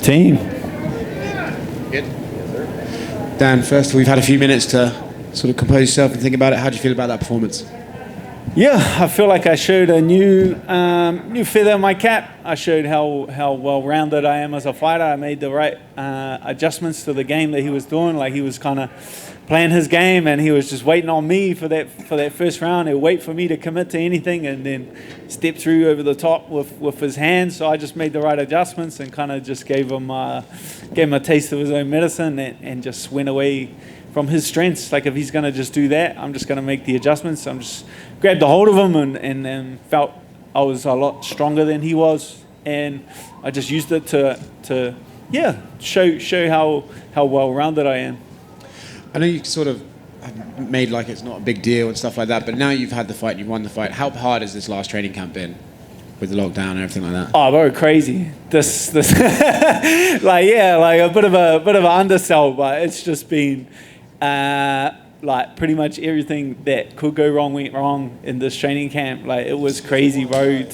team. Good. Dan, first we've had a few minutes to sort of compose yourself and think about it. How do you feel about that performance? Yeah, I feel like I showed a new feather in my cap. I showed how well-rounded I am as a fighter. I made the right adjustments to the game that he was doing. Like, he was kind of playing his game, and he was just waiting on me for that first round. He'd wait for me to commit to anything and then step through over the top with his hands. So I just made the right adjustments and kind of just gave him a taste of his own medicine and just went away from his strengths. Like, if he's going to just do that, I'm just going to make the adjustments. I'm just grabbed a hold of him and felt I was a lot stronger than he was, and I just used it to show how well-rounded I am. I know you sort of made like it's not a big deal and stuff like that, but now you've had the fight and you've won the fight. How hard has this last training camp been with the lockdown and everything like that? Oh, very crazy. This like a bit of an undersell, but it's just been like pretty much everything that could go wrong went wrong in this training camp. Like, it was crazy, bro.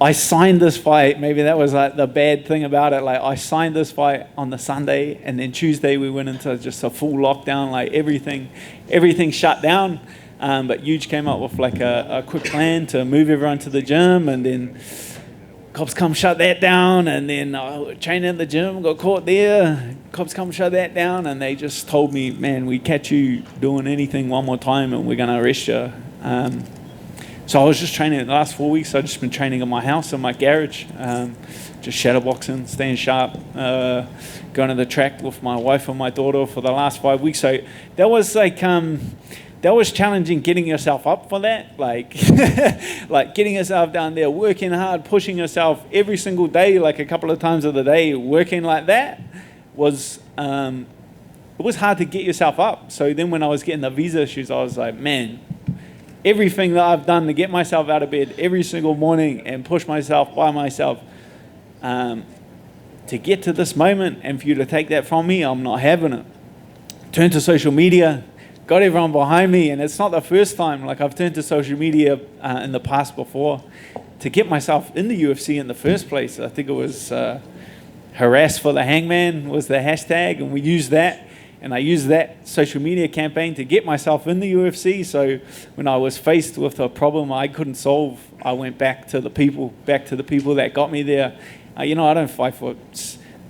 I signed this fight. Maybe that was like the bad thing about it. Like, I signed this fight on the Sunday, and then Tuesday we went into just a full lockdown. Like, everything shut down. But Huge came up with like a quick plan to move everyone to the gym, and then cops come shut that down, and then training in the gym, got caught there. Cops come shut that down, and they just told me, man, we catch you doing anything one more time and we're going to arrest you. So I was just training the last 4 weeks. I've just been training in my house, in my garage, just shadowboxing, staying sharp, going to the track with my wife and my daughter for the last 5 weeks. So that was like... that was challenging, getting yourself up for that, like like getting yourself down there, working hard, pushing yourself every single day, like a couple of times of the day, working like that was it was hard to get yourself up. So then when I was getting the visa issues, I was like, man, everything that I've done to get myself out of bed every single morning and push myself by myself to get to this moment, and for you to take that from me, I'm not having it. Turn to social media, got everyone behind me, and it's not the first time. Like, I've turned to social media in the past before to get myself in the UFC in the first place. I think it was harass for the hangman was the hashtag, and we used that, and I used that social media campaign to get myself in the UFC. So when I was faced with a problem I couldn't solve, I went back to the people that got me there. I don't fight for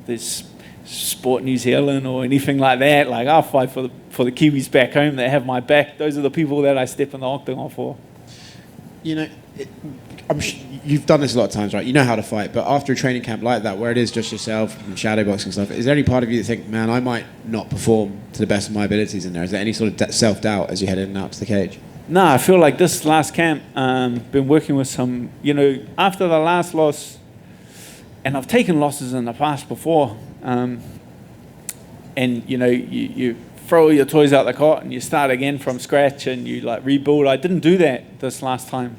this Sport New Zealand or anything like that. Like, I'll fight for the Kiwis back home that have my back. Those are the people that I step in the octagon for. You've done this a lot of times, right? You know how to fight, but after a training camp like that, where it is just yourself and shadowboxing stuff, is there any part of you that think, man, I might not perform to the best of my abilities in there? Is there any sort of self-doubt as you head in and out to the cage? No, I feel like this last camp, been working with some, after the last loss, and I've taken losses in the past before, and you throw your toys out the cot and you start again from scratch and you like rebuild. I didn't do that this last time,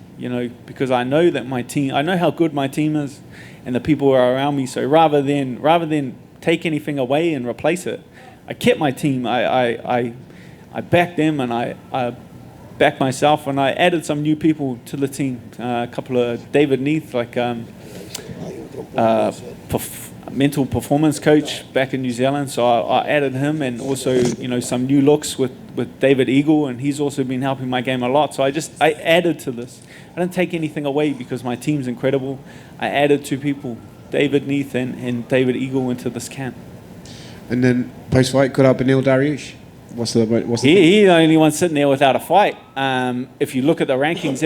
because I know that I know how good my team is and the people who are around me. So rather than take anything away and replace it, I kept my team. I backed them, and I backed myself, and I added some new people to the team. A couple of David Neath, like mental performance coach back in New Zealand, so I added him, and also some new looks with David Eagle, and he's also been helping my game a lot. So I added to this. I didn't take anything away because my team's incredible. I added two people, David Neath and David Eagle, into this camp. And then post-fight, cut out Beneil Dariush. He's the only one sitting there without a fight. If you look at the rankings,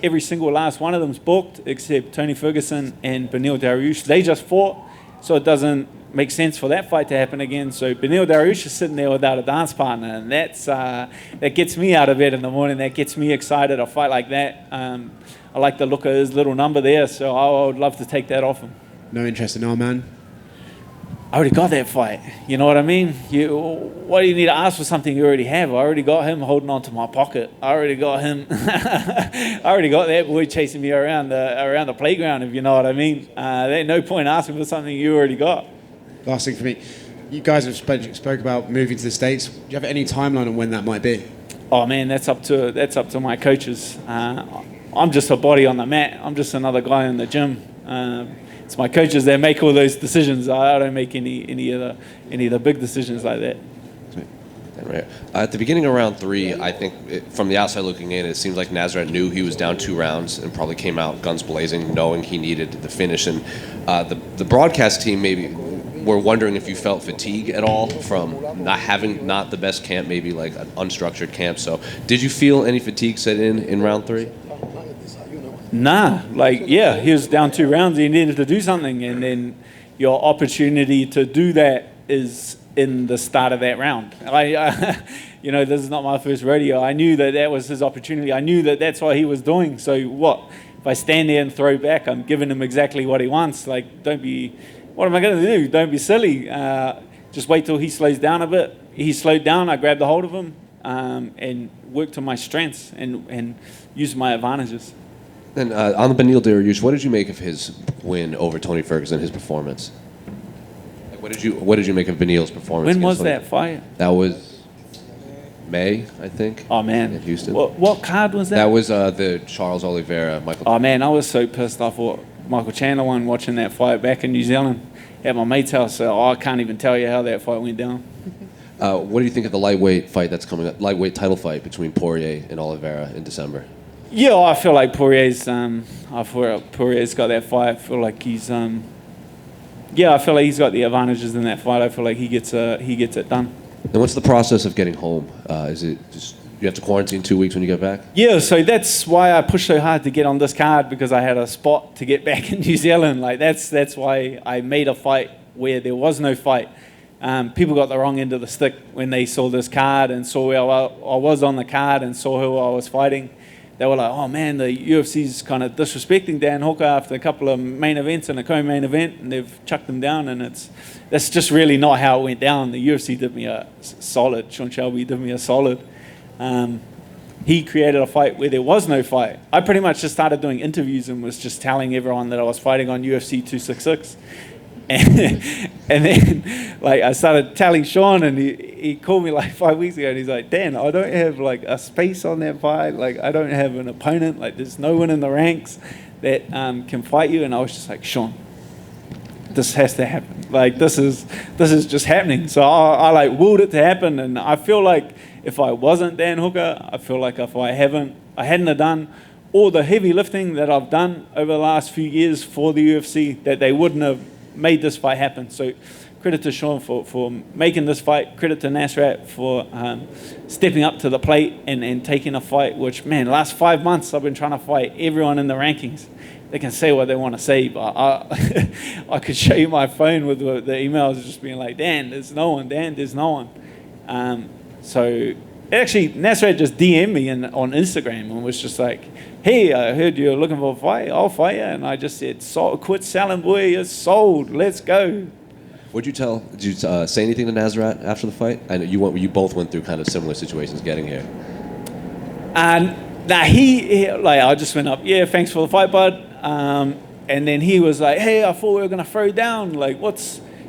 every single last one of them's booked except Tony Ferguson and Beneil Dariush. They just fought, so it doesn't make sense for that fight to happen again. So Beneil Dariush is sitting there without a dance partner, and that gets me out of bed in the morning. That gets me excited. A fight like that, I like the look of his little number there, so I would love to take that off him. No interest in our man? I already got that fight. You know what I mean? Why do you need to ask for something you already have? I already got him holding on to my pocket. I already got him. I already got that boy chasing me around the playground, if you know what I mean. There ain't no point asking for something you already got. Last thing for me. You guys have spoke about moving to the States. Do you have any timeline on when that might be? Oh man, that's up to my coaches. I'm just a body on the mat. I'm just another guy in the gym. it's my coaches that make all those decisions. I don't make any of the big decisions like that. Right. At the beginning of round 3, I think from the outside looking in, it seems like Nazareth knew he was down 2 rounds and probably came out guns blazing, knowing he needed the finish. And the broadcast team maybe were wondering if you felt fatigue at all from not the best camp, maybe like an unstructured camp. So did you feel any fatigue set in round 3? Nah, he was down 2 rounds. He needed to do something, and then your opportunity to do that is in the start of that round. This is not my first rodeo. I knew that was his opportunity. I knew that that's what he was doing. So what? If I stand there and throw back, I'm giving him exactly what he wants. What am I going to do? Don't be silly. Just wait till he slows down a bit. He slowed down. I grabbed a hold of him and worked to my strengths and used my advantages. And on the Beneil Dariush, what did you make of his win over Tony Ferguson, his performance? What did you make of Beneil's performance? When was that fight? That was May, I think. Oh man, in Houston. What card was that? That was the Charles Oliveira, Michael. Oh man, I was so pissed. I thought Michael Chandler won watching that fight back in New Zealand at my mate's house. So I can't even tell you how that fight went down. What do you think of the lightweight fight that's coming up? Lightweight title fight between Poirier and Oliveira in December. Yeah, I feel like Poirier's got that fight. I feel like he's I feel like he's got the advantages in that fight. I feel like he gets it done. And what's the process of getting home? Is it just you have to quarantine 2 weeks when you get back? Yeah, so that's why I pushed so hard to get on this card, because I had a spot to get back in New Zealand. That's why I made a fight where there was no fight. People got the wrong end of the stick when they saw this card and saw where I was on the card and saw who I was fighting. They were like, oh man, the UFC's kind of disrespecting Dan Hooker after a couple of main events and a co-main event, and they've chucked him down, and that's just really not how it went down. The UFC did me a solid. Sean Shelby did me a solid. He created a fight where there was no fight. I pretty much just started doing interviews and was just telling everyone that I was fighting on UFC 266. And then I started telling Sean, and he called me 5 weeks ago, and he's like, Dan, I don't have a space on that fight. I don't have an opponent. There's no one in the ranks that can fight you. And I was just like, Sean, this has to happen. This is just happening. So I willed it to happen. And I feel like if I wasn't Dan Hooker, I feel like if I hadn't have done all the heavy lifting that I've done over the last few years for the UFC, that they wouldn't have made this fight happen. So credit to Sean for making this fight. Credit to Nasrat for stepping up to the plate and taking a fight, which, man, last 5 months I've been trying to fight everyone in the rankings. They can say what they want to say, but I could show you my phone with the emails just being like, Dan, there's no one. Dan, there's no one. So actually, Nasrat just DM'd me on Instagram and was just like, hey, I heard you're looking for a fight. I'll fight you. And I just said, quit selling, boy. You're sold. Let's go. Did you say anything to Nasrat after the fight? I know you both went through kind of similar situations getting here. And I just went up, yeah, thanks for the fight, bud. And then he was like, hey, I thought we were going to throw down.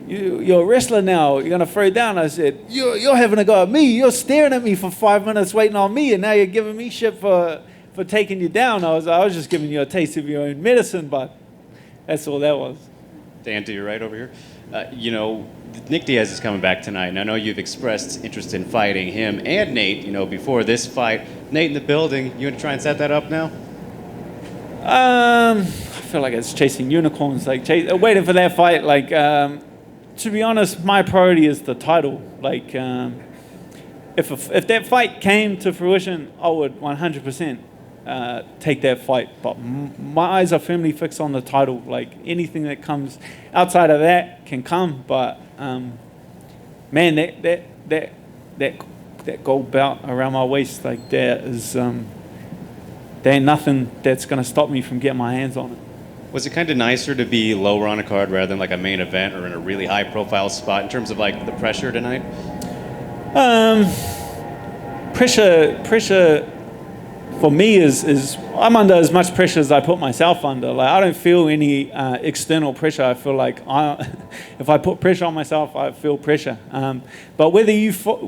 You're a wrestler now. You're going to throw down. I said, you're having a go at me. You're staring at me for 5 minutes waiting on me, and now you're giving me shit for taking you down. I was just giving you a taste of your own medicine, but that's all that was. Dan, to your right over here. Nick Diaz is coming back tonight, and I know you've expressed interest in fighting him and Nate, before this fight. Nate in the building, you want to try and set that up now? I feel like it's chasing unicorns, waiting for that fight. To be honest, my priority is the title. If that fight came to fruition, I would 100% take that fight. But my eyes are firmly fixed on the title. Anything that comes outside of that can come. But man, that gold belt around my waist, there ain't nothing that's gonna stop me from getting my hands on it. Was it kind of nicer to be lower on a card rather than a main event or in a really high profile spot in terms of the pressure tonight? Pressure for me is I'm under as much pressure as I put myself under. I don't feel any external pressure. I feel like if I put pressure on myself, I feel pressure. But whether you put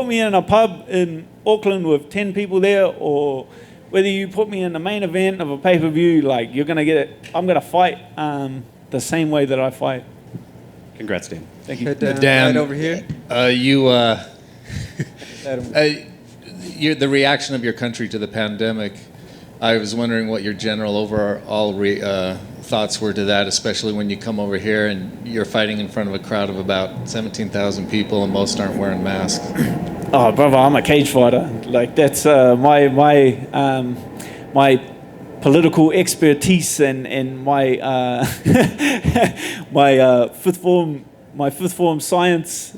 me in a pub in Auckland with 10 people there, or whether you put me in the main event of a pay-per-view, you're gonna get it. I'm gonna fight. the same way that I fight. Congrats, Dan. Thank you. Dan, right over here. The reaction of your country to the pandemic, I was wondering what your general overall thoughts were to that, especially when you come over here and you're fighting in front of a crowd of about 17,000 people and most aren't wearing masks. Oh, brother, I'm a cage fighter. Like that's my political expertise and my my fifth form science.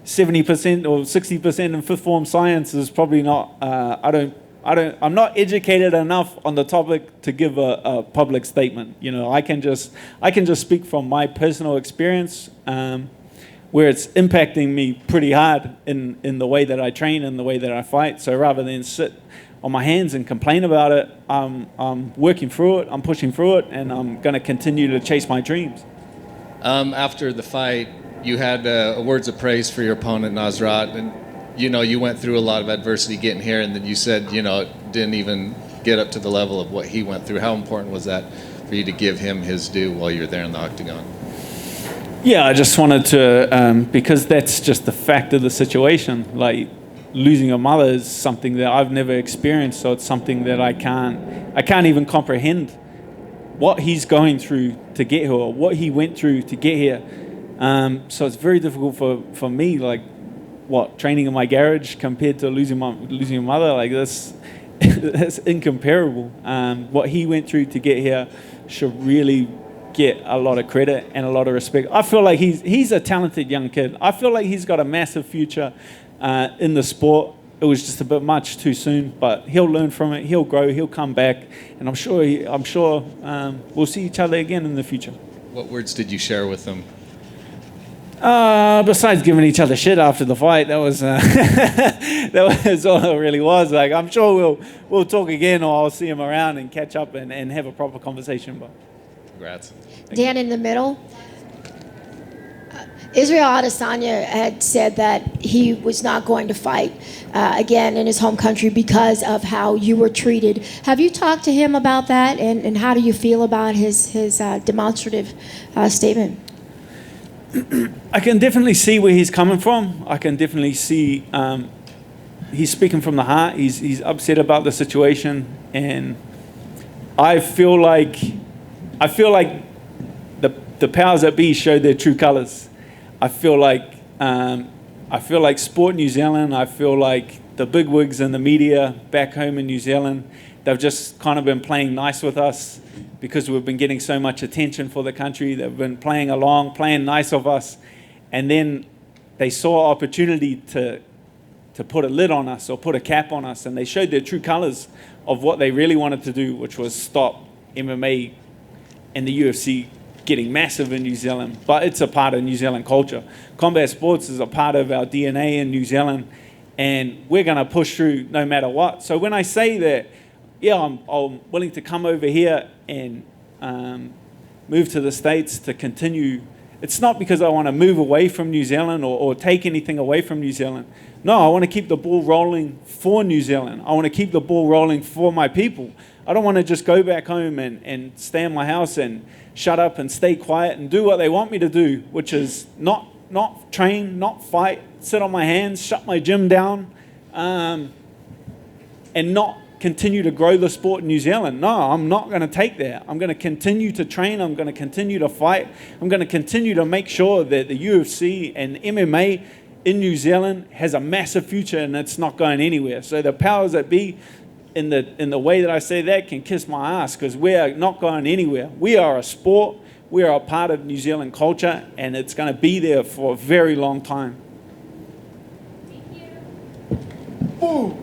70% or 60% in fifth form science is probably not. I'm not educated enough on the topic to give a public statement. You know, I can just speak from my personal experience, where it's impacting me pretty hard in the way that I train and the way that I fight. So rather than sit on my hands and complain about it, I'm working through it, I'm pushing through it, and I'm going to continue to chase my dreams. After the fight, you had words of praise for your opponent, Nasrat, and you went through a lot of adversity getting here, and then you said, it didn't even get up to the level of what he went through. How important was that for you to give him his due while you were there in the octagon? Yeah, I just wanted to, because that's just the fact of the situation. Like, losing a mother is something that I've never experienced, so it's something that I can't even comprehend what he's going through to get here, or what he went through to get here. So it's very difficult for me, like, training in my garage compared to losing a mother, like this, that's incomparable. What he went through to get here should really get a lot of credit and a lot of respect. I feel like he's a talented young kid. I feel like he's got a massive future in the sport. It was just a bit much too soon, but he'll learn from it. He'll grow. He'll come back, and I'm sure we'll see each other again in the future. What words did you share with him? Besides giving each other shit after the fight, that was that was all it really was. Like, I'm sure we'll talk again, or I'll see him around and catch up and have a proper conversation. But congrats. Dan, in the middle. Israel Adesanya had said that he was not going to fight again in his home country because of how you were treated. Have you talked to him about that, and how do you feel about his demonstrative statement? I can definitely see where he's coming from. I can definitely see he's speaking from the heart. He's upset about the situation, and I feel like the powers that be showed their true colors. I feel like Sport New Zealand, I feel like the bigwigs in the media back home in New Zealand, they've just kind of been playing nice with us because we've been getting so much attention for the country. They've been playing along, playing nice of us, and then they saw opportunity to put a lid on us or put a cap on us, and they showed their true colors of what they really wanted to do, which was stop MMA and the UFC getting massive in New Zealand. But it's a part of New Zealand culture. Combat sports is a part of our DNA in New Zealand, and we're going to push through no matter what. So when I say that, yeah, I'm willing to come over here and move to the States to continue. It's not because I want to move away from New Zealand or take anything away from New Zealand. No, I want to keep the ball rolling for New Zealand. I want to keep the ball rolling for my people. I don't want to just go back home and stay in my house and shut up and stay quiet and do what they want me to do, which is not train, not fight, sit on my hands, shut my gym down, and not continue to grow the sport in New Zealand. No, I'm not going to take that. I'm going to continue to train. I'm going to continue to fight. I'm going to continue to make sure that the UFC and MMA in New Zealand has a massive future, and it's not going anywhere. So the powers that be, in the way that I say that, can kiss my ass, because we are not going anywhere. We are a sport. We are a part of New Zealand culture, and it's going to be there for a very long time. Boom.